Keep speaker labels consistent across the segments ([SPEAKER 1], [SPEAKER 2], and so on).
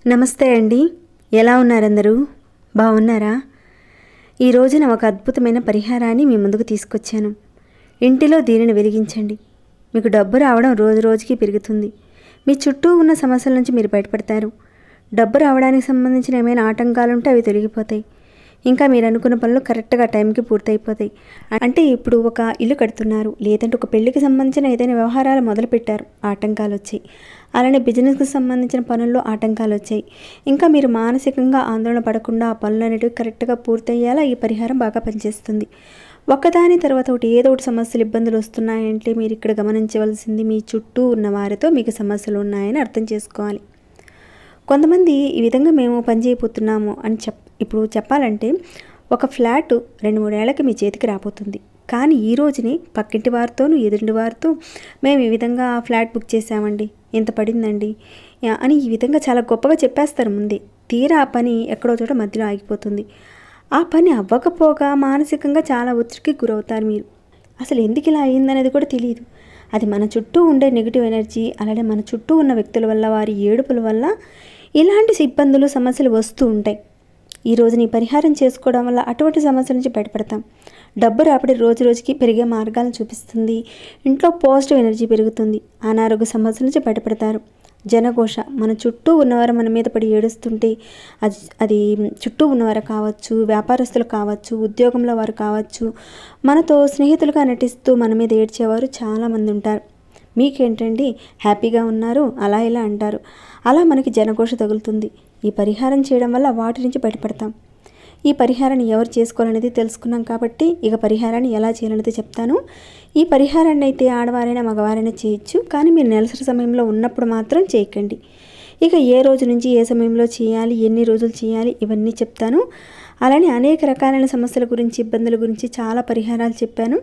[SPEAKER 1] నమస్తే అండి. ఎలా ఉన్నారందరూ? బాగున్నారా? ఈ రోజున ఒక అద్భుతమైన పరిహారాన్ని మీ ముందుకు తీసుకొచ్చాను. ఇంటిలో దీనిని వెలిగించండి. మీకు డబ్బు రావడం రోజు రోజుకి పెరుగుతుంది. మీ చుట్టూ ఉన్న సమస్యల నుంచి మీరు బయటపడతారు. డబ్బు రావడానికి సంబంధించిన ఏమైనా ఆటంకాలుంటే అవి తొలగిపోతాయి. ఇంకా మీరు అనుకున్న పనులు కరెక్ట్గా టైంకి పూర్తయిపోతాయి. అంటే ఇప్పుడు ఒక ఇల్లు కడుతున్నారు, లేదంటే ఒక పెళ్లికి సంబంధించిన ఏదైనా వ్యవహారాలు మొదలుపెట్టారు, ఆటంకాలు వచ్చాయి. అలానే బిజినెస్కి సంబంధించిన పనుల్లో ఆటంకాలు వచ్చాయి. ఇంకా మీరు మానసికంగా ఆందోళన పడకుండా ఆ పనులు అనేటివి కరెక్ట్గా పూర్తయ్యేలా ఈ పరిహారం బాగా పనిచేస్తుంది. ఒకదాని తర్వాత ఒకటి ఏదో ఒకటి సమస్యలు ఇబ్బందులు వస్తున్నాయంటే మీరు ఇక్కడ గమనించవలసింది మీ చుట్టూ ఉన్న వారితో మీకు సమస్యలు ఉన్నాయని అర్థం చేసుకోవాలి. కొంతమంది ఈ విధంగా మేము పని చేయబోతున్నాము అని ఇప్పుడు చెప్పాలంటే ఒక ఫ్లాట్ 2-3 ఏళ్ళకి మీ చేతికి రాబోతుంది. కానీ ఈ రోజుని పక్కింటి వారితోనూ ఎదురింటి వారితో మేము ఈ విధంగా ఫ్లాట్ బుక్ చేసామండి, ఎంత పడిందండి అని ఈ విధంగా చాలా గొప్పగా చెప్పేస్తారు ముందే. తీరా ఆ పని ఎక్కడో చోట మధ్యలో ఆగిపోతుంది. ఆ పని అవ్వకపోగా మానసికంగా చాలా ఒత్తిడికి గురవుతారు మీరు. అసలు ఎందుకు ఇలా అయిందనేది కూడా తెలియదు. అది మన చుట్టూ ఉండే నెగిటివ్ ఎనర్జీ, అలానే మన చుట్టూ ఉన్న వ్యక్తుల వల్ల, వారి ఏడుపుల వల్ల ఇలాంటి ఇబ్బందులు సమస్యలు వస్తూ ఉంటాయి. ఈరోజు నీ పరిహారం చేసుకోవడం వల్ల అటువంటి సమస్యల నుంచి బయటపడతాం. డబ్బు రాబడి రోజు రోజుకి పెరిగే మార్గాలను చూపిస్తుంది. ఇంట్లో పాజిటివ్ ఎనర్జీ పెరుగుతుంది. అనారోగ్య సమస్యల నుంచి బయటపడతారు. జనఘోష, మన చుట్టూ ఉన్నవారు మన మీద పడి ఏడుస్తుంటే అది చుట్టూ ఉన్నవారు కావచ్చు, వ్యాపారస్తులు కావచ్చు, ఉద్యోగంలో వారు కావచ్చు, మనతో స్నేహితులుగా నటిస్తూ మన మీద ఏడ్చేవారు చాలామంది ఉంటారు. మీకేంటండి హ్యాపీగా ఉన్నారు అలా ఇలా అంటారు. అలా మనకి జనఘోష తగులుతుంది. ఈ పరిహారం చేయడం వల్ల వాటి నుంచి బయటపడతాం. ఈ పరిహారాన్ని ఎవరు చేసుకోవాలనేది తెలుసుకున్నాం కాబట్టి ఇక పరిహారాన్ని ఎలా చేయాలనేది చెప్తాను. ఈ పరిహారాన్ని అయితే ఆడవారైనా మగవారైనా చేయొచ్చు, కానీ మీరు నెలసరి సమయంలో ఉన్నప్పుడు మాత్రం చేయకండి. ఇక ఏ రోజు నుంచి ఏ సమయంలో చేయాలి, ఎన్ని రోజులు చేయాలి, ఇవన్నీ చెప్తాను. అలానే అనేక రకాలైన సమస్యల గురించి, ఇబ్బందుల గురించి చాలా పరిహారాలు చెప్పాను.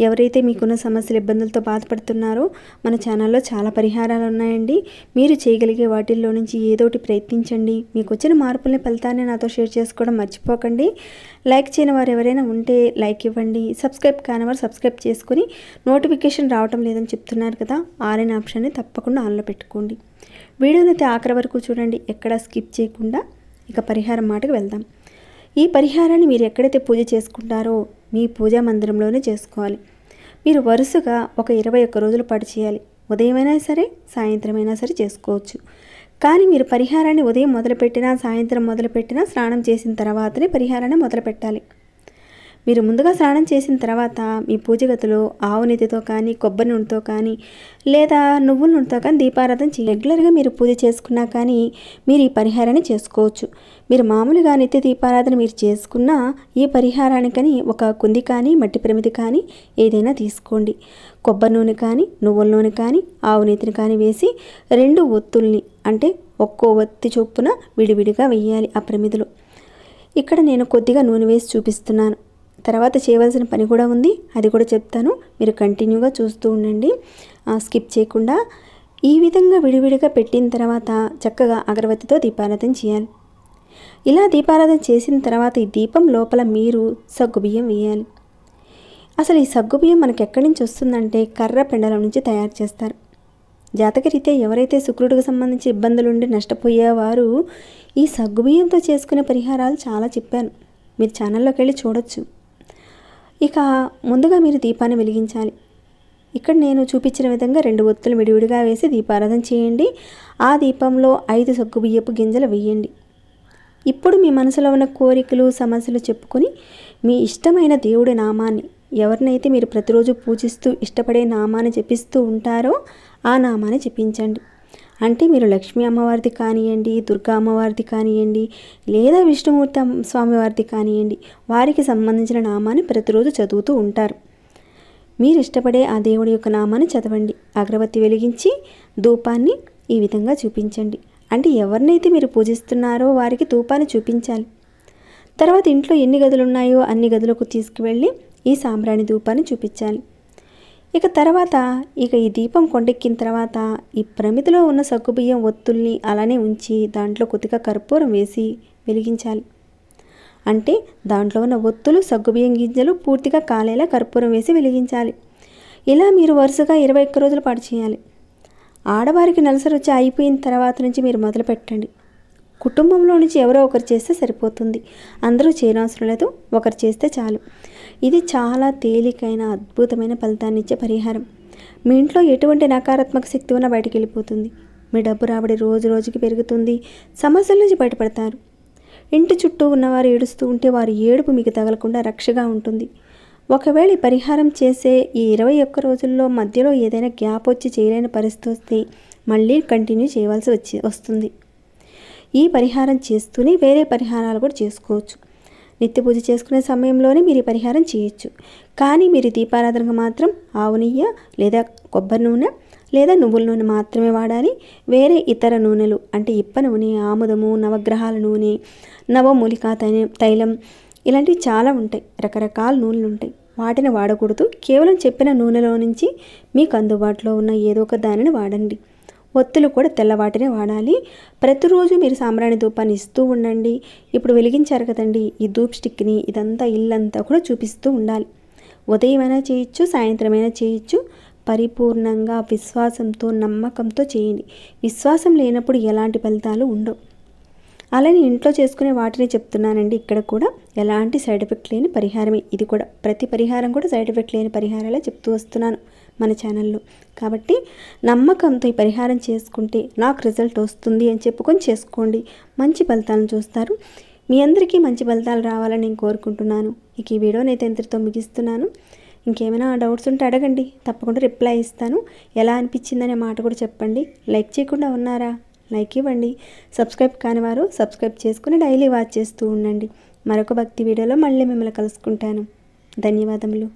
[SPEAKER 1] ఎవరైతే మీకున్న సమస్యలు, ఇబ్బందులతో బాధపడుతున్నారో మన ఛానల్లో చాలా పరిహారాలు ఉన్నాయండి. మీరు చేయగలిగే వాటిల్లో నుంచి ఏదోటి ప్రయత్నించండి. మీకు వచ్చిన మార్పుల్ని, ఫలితాన్ని నాతో షేర్ చేసుకోవడం మర్చిపోకండి. లైక్ చేయని వారు ఎవరైనా ఉంటే లైక్ ఇవ్వండి. సబ్స్క్రైబ్ కాని వారు సబ్స్క్రైబ్ చేసుకుని నోటిఫికేషన్ రావటం లేదని చెప్తున్నారు కదా, ఆల్ అనే ఆప్షన్ని తప్పకుండా ఆన్లో పెట్టుకోండి. వీడియోని అయితే ఆఖరి వరకు చూడండి, ఎక్కడా స్కిప్ చేయకుండా. ఇక పరిహారం మాటకు వెళ్దాం. ఈ పరిహారాన్ని మీరు ఎక్కడైతే పూజ చేసుకుంటారో మీ పూజా మందిరంలోనే చేసుకోవాలి. మీరు వరుసగా ఒక 21 రోజుల పాటు చేయాలి. ఉదయమైనా సరే, సాయంత్రమైనా సరే చేసుకోవచ్చు. కానీ మీరు పరిహారాన్ని ఉదయం మొదలుపెట్టినా, సాయంత్రం మొదలుపెట్టినా స్నానం చేసిన తర్వాతనే పరిహారాన్ని మొదలుపెట్టాలి. మీరు ముందుగా స్నానం చేసిన తర్వాత మీ పూజ గదిలో ఆవు నెయ్యితో కానీ, కొబ్బరి నూనెతో కానీ, లేదా నువ్వుల నూనెతో కానీ దీపారాధన చేయాలి. రెగ్యులర్గా మీరు పూజ చేసుకున్నా కానీ మీరు ఈ పరిహారాన్ని చేసుకోవచ్చు. మీరు మామూలుగా నిత్య దీపారాధన మీరు చేసుకున్నా ఈ పరిహారానికని ఒక కుంది కానీ, మట్టి ప్రమిది కానీ ఏదైనా తీసుకోండి. కొబ్బరి నూనె కానీ, నువ్వుల నూనె కానీ, ఆవు నెయ్యిని కానీ వేసి 2 ఒత్తుల్ని, అంటే ఒక్కో ఒత్తి చొప్పున విడివిడిగా వేయాలి ఆ ప్రమిదిలో. ఇక్కడ నేను కొద్దిగా నూనె వేసి చూపిస్తున్నాను. తర్వాత చేయవలసిన పని కూడా ఉంది, అది కూడా చెప్తాను. మీరు కంటిన్యూగా చూస్తూ ఉండండి, స్కిప్ చేయకుండా. ఈ విధంగా విడివిడిగా పెట్టిన తర్వాత చక్కగా అగరబత్తితో దీపారాధన చేయాలి. ఇలా దీపారాధన చేసిన తర్వాత ఈ దీపం లోపల మీరు సగ్గుబియ్యం వేయాలి. అసలు ఈ సగ్గుబియ్యం మనకు ఎక్కడి నుంచి వస్తుందంటే కర్ర పెండలం నుంచి తయారు చేస్తారు. జాతకరీత్యా ఎవరైతే శుక్రుడికి సంబంధించి ఇబ్బందులుండి నష్టపోయేవారు ఈ సగ్గుబియ్యంతో చేసుకునే పరిహారాలు చాలా చెప్పాను, మీరు ఛానల్లోకి వెళ్ళి చూడొచ్చు. ఇక ముందుగా మీరు దీపాన్ని వెలిగించాలి. ఇక్కడ నేను చూపించిన విధంగా 2 ఒత్తులు విడివిడిగా వేసి దీపారాధన చేయండి. ఆ దీపంలో 5 సగ్గుబియ్యపు గింజలు వేయండి. ఇప్పుడు మీ మనసులో ఉన్న కోరికలు, సమస్యలు చెప్పుకొని మీ ఇష్టమైన దేవుడి నామాన్ని, ఎవరినైతే మీరు ప్రతిరోజు పూజిస్తూ ఇష్టపడే నామాన్ని జపిస్తూ ఉంటారో ఆ నామాన్ని జపించండి. అంటే మీరు లక్ష్మీ అమ్మవారిది కానివ్వండి, దుర్గా అమ్మవారిది కానివ్వండి, లేదా విష్ణుమూర్తి స్వామివారిది కానివ్వండి, వారికి సంబంధించిన నామాన్ని ప్రతిరోజు చదువుతూ ఉంటారు. మీరు ఇష్టపడే ఆ దేవుడి యొక్క నామాన్ని చదవండి. అగరబత్తి వెలిగించి ధూపాన్ని ఈ విధంగా చూపించండి. అంటే ఎవరినైతే మీరు పూజిస్తున్నారో వారికి ధూపాన్ని చూపించాలి. తర్వాత ఇంట్లో ఎన్ని గదులు ఉన్నాయో అన్ని గదులకు తీసుకువెళ్ళి ఈ సాంబ్రాణి ధూపాన్ని చూపించాలి. ఇక తర్వాత ఈ దీపం కొండెక్కిన తర్వాత ఈ ప్రమిదిలో ఉన్న సగ్గుబియ్యం ఒత్తుల్ని అలానే ఉంచి దాంట్లో కొద్దిగా కర్పూరం వేసి వెలిగించాలి. అంటే దాంట్లో ఉన్న ఒత్తులు, సగ్గుబియ్యం గింజలు పూర్తిగా కాలేలా కర్పూరం వేసి వెలిగించాలి. ఇలా మీరు వరుసగా 21 రోజుల పాటు చేయాలి. ఆడవారికి నెలసరి వచ్చి అయిపోయిన తర్వాత నుంచి మీరు మొదలు పెట్టండి. కుటుంబంలో నుంచి ఎవరో ఒకరు చేస్తే సరిపోతుంది. అందరూ చేయనవసరం లేదు, ఒకరు చేస్తే చాలు. ఇది చాలా తేలికైన అద్భుతమైన ఫలితాన్ని ఇచ్చే పరిహారం. మీ ఇంట్లో ఎటువంటి నకారాత్మక శక్తి ఉన్నా బయటికి వెళ్ళిపోతుంది. మీ డబ్బు రాబడి రోజు రోజుకి పెరుగుతుంది. సమస్యల నుంచి బయటపడతారు. ఇంటి చుట్టూ ఉన్నవారు ఏడుస్తూ ఉంటే వారి ఏడుపు మీకు తగలకుండా రక్షగా ఉంటుంది. ఒకవేళ ఈ పరిహారం చేసే ఈ 21 రోజుల్లో మధ్యలో ఏదైనా గ్యాప్ వచ్చి చేయలేని పరిస్థితి వస్తే మళ్ళీ కంటిన్యూ చేయవలసి వస్తుంది. ఈ పరిహారం చేస్తూనే వేరే పరిహారాలు కూడా చేసుకోవచ్చు. నిత్య పూజ చేసుకునే సమయంలోనే మీరు ఈ పరిహారం చేయొచ్చు. కానీ మీరు దీపారాధనకు మాత్రం ఆవు నెయ్యి లేదా కొబ్బరి నూనె లేదా నువ్వుల నూనె మాత్రమే వాడాలి. వేరే ఇతర నూనెలు అంటే ఇప్ప నూనె, ఆముదము, నవగ్రహాల నూనె, నవమూలికా తైలం ఇలాంటివి చాలా ఉంటాయి. రకరకాల నూనెలు ఉంటాయి. వాటిని వాడకూడదు. కేవలం చెప్పిన నూనెలో నుంచి మీకు అందుబాటులో ఉన్న ఏదో ఒక దానిని వాడండి. ఒత్తులు కూడా తెల్లవాటినే వాడాలి. ప్రతిరోజు మీరు సాంబ్రాణి ధూపాన్ని ఇస్తూ ఉండండి. ఇప్పుడు వెలిగించారు కదండి, ఈ ధూప్ స్టిక్ని ఇదంతా ఇల్లంతా కూడా చూపిస్తూ ఉండాలి. ఉదయమైనా చేయొచ్చు, సాయంత్రమైనా చేయొచ్చు. పరిపూర్ణంగా విశ్వాసంతో, నమ్మకంతో చేయండి. విశ్వాసం లేనప్పుడు ఎలాంటి ఫలితాలు ఉండవు. అలానే ఇంట్లో చేసుకునే వాటిని చెప్తున్నానండి. ఇక్కడ కూడా ఎలాంటి సైడ్ ఎఫెక్ట్ లేని పరిహారమే ఇది కూడా. ప్రతి పరిహారం కూడా సైడ్ ఎఫెక్ట్ లేని పరిహారాలే చెప్తూ వస్తున్నాను మన ఛానల్లో. కాబట్టి నమ్మకంతో ఈ పరిహారం చేసుకుంటే నాకు రిజల్ట్ వస్తుంది అని చెప్పుకొని చేసుకోండి. మంచి ఫలితాలను చూస్తారు. మీ అందరికీ మంచి ఫలితాలు రావాలని నేను కోరుకుంటున్నాను. ఇక ఈ వీడియోని అయితే ఇంతటితో ముగిస్తున్నాను. ఇంకేమైనా డౌట్స్ ఉంటే అడగండి, తప్పకుండా రిప్లై ఇస్తాను. ఎలా అనిపించిందనే మాట కూడా చెప్పండి. లైక్ చేయకుండా ఉన్నారా? లైక్ ఇవ్వండి. సబ్స్క్రైబ్ కాని వారు సబ్స్క్రైబ్ చేసుకుని డైలీ వాచ్ చేస్తూ ఉండండి. మరొక భక్తి వీడియోలో మళ్ళీ మిమ్మల్ని కలుసుకుంటాను. ధన్యవాదములు.